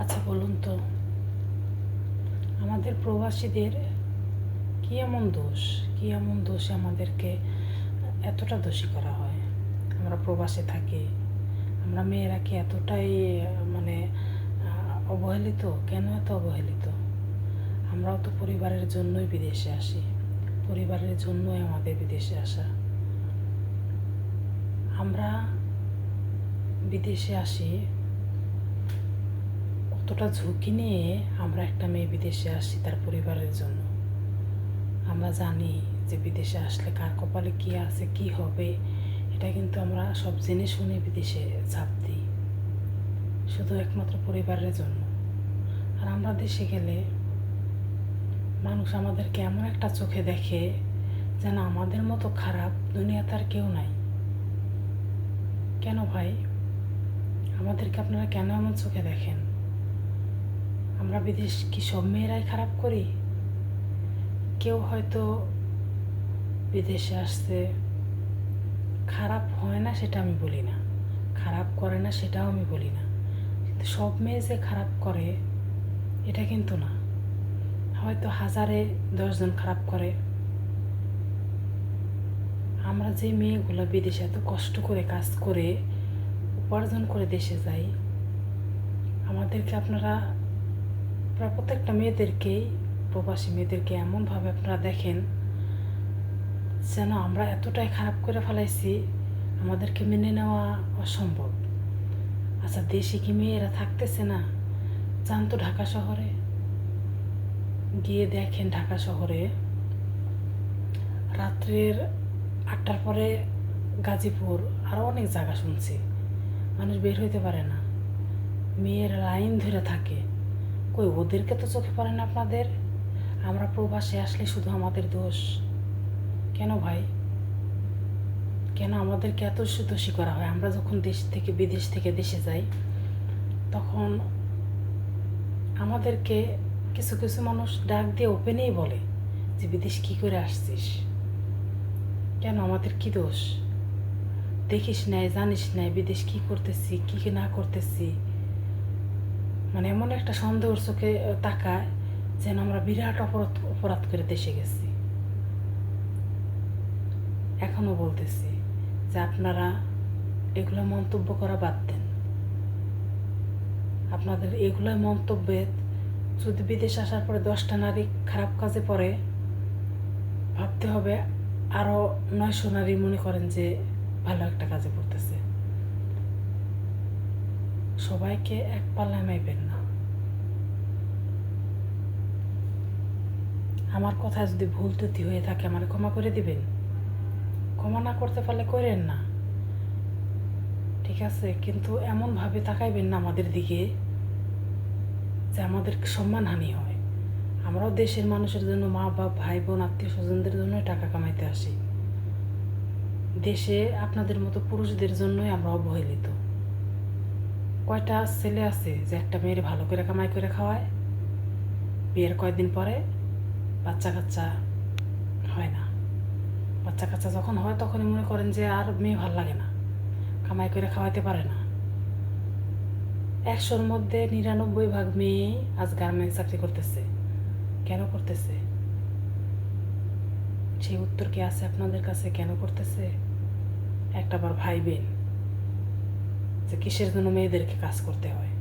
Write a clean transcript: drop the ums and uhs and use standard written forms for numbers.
আচ্ছা বলুন তো, আমাদের প্রবাসীদের কি এমন দোষে আমাদেরকে এতটা দোষী করা হয়? আমরা প্রবাসে থাকি, আমরা মেয়েরা কি এতটাই মানে অবহেলিত? কেন এত অবহেলিত? আমরাও তো পরিবারের জন্যই বিদেশে আসি, পরিবারের জন্যই আমাদের বিদেশে আসা। আমরা বিদেশে আসি কতটা ঝুঁকি নিয়ে, আমরা একটা মেয়ে বিদেশে আসি তার পরিবারের জন্য। আমরা জানি যে বিদেশে আসলে কার কপালে কী আছে, কী হবে, এটা কিন্তু আমরা সব জেনে শুনে বিদেশে ঝাঁপ দিই, শুধু একমাত্র পরিবারের জন্য। আর আমরা দেশে গেলে মানুষ আমাদেরকে এমন একটা চোখে দেখে যেন আমাদের মতো খারাপ দুনিয়াতে আর কেউ নাই। কেন ভাই, আমাদেরকে আপনারা কেন এমন চোখে দেখেন? আমরা বিদেশ কি সব মেয়েরাই খারাপ করি? কেউ হয়তো বিদেশে আসছে, খারাপ হয় না সেটা আমি বলি না, খারাপ করে না সেটাও আমি বলি না, কিন্তু সব মেয়ে যে খারাপ করে এটা কিন্তু না। হয়তো 1000-এ 10 জন খারাপ করে। আমরা যে মেয়েগুলো বিদেশে এত কষ্ট করে কাজ করে উপার্জন করে দেশে যাই, আমাদেরকে আপনারা প্রায় প্রত্যেকটা মেয়েদেরকেই, প্রবাসী মেয়েদেরকে এমনভাবে আপনারা দেখেন যেন আমরা এতটাই খারাপ করে ফেলাইছি, আমাদেরকে মেনে নেওয়া অসম্ভব। আচ্ছা, দেশে কি মেয়েরা থাকতেছে না? যান তো ঢাকা শহরে, গিয়ে দেখেন ঢাকা শহরে রাত্রের 8টার পরে গাজীপুর আরও অনেক জায়গা শুনছি মানুষ বের হইতে পারে না, মেয়ের লাইন ধরে থাকে। কই ওদেরকে তো চোখে পড়ে না আপনাদের? আমরা প্রবাসে আসলে শুধু আমাদের দোষ? কেন ভাই, কেন আমাদেরকে এত দোষী করা হয়? আমরা যখন বিদেশ থেকে দেশে যাই তখন আমাদেরকে কিছু কিছু মানুষ ডাক দিয়ে ওপেনেই বলে যে বিদেশ কী করে আসছিস। কেন, আমাদের কি দোষ? দেখিস নাই, জানিস নাই বিদেশ কী করতেছি, কী না করতেছি, মানে এমন একটা সন্দেহের চোখে তাকায় যেন আমরা বিরাট অপরাধ করে দেশে গেছি। এখনও বলতেছি যে আপনারা এগুলো মন্তব্য করা বাদ দেন। আপনাদের এগুলো মন্তব্যে যদি বিদেশ আসার পরে 10টা নারী খারাপ কাজে পড়ে, ভাবতে হবে আরও 900 নারী মনে করেন যে ভালো একটা কাজে পড়তেছে। সবাইকে এক পাল্লায় মাইবেন না। আমার কথা যদি ভুল ত্রুটি হয়ে থাকে আমার ক্ষমা করে দিবেন। ক্ষমা না করতে পারলে করেন না, ঠিক আছে, কিন্তু এমনভাবে তাকাইবেন না আমাদের দিকে যে আমাদের সম্মানহানি হয়। আমরাও দেশের মানুষের জন্য, মা বাপ, ভাই বোন, আত্মীয় স্বজনদের জন্যই টাকা কামাইতে আসি। দেশে আপনাদের মতো পুরুষদের জন্যই আমরা অবহেলিত। কয়টা ছেলে আছে যে একটা মেয়ের ভালো করে কামাই করে খাওয়ায়, বিয়ের কয়েকদিন পরে বাচ্চা কাচ্চা হয় না। বাচ্চা কাচ্চা যখন হয় তখনই মনে করেন যে আর মেয়ে ভাল লাগে না, কামাই করে খাওয়াইতে পারে না। 100-র মধ্যে 99 ভাগ মেয়েই আজ গার্মেন্টস চাকরি করতেছে। কেন করতেছে? সেই উত্তর কি আছে আপনাদের কাছে? কেন করতেছে? একটাবার ভাইবেন যে কিসের জন্য মেয়েদেরকে কাজ করতে হয়।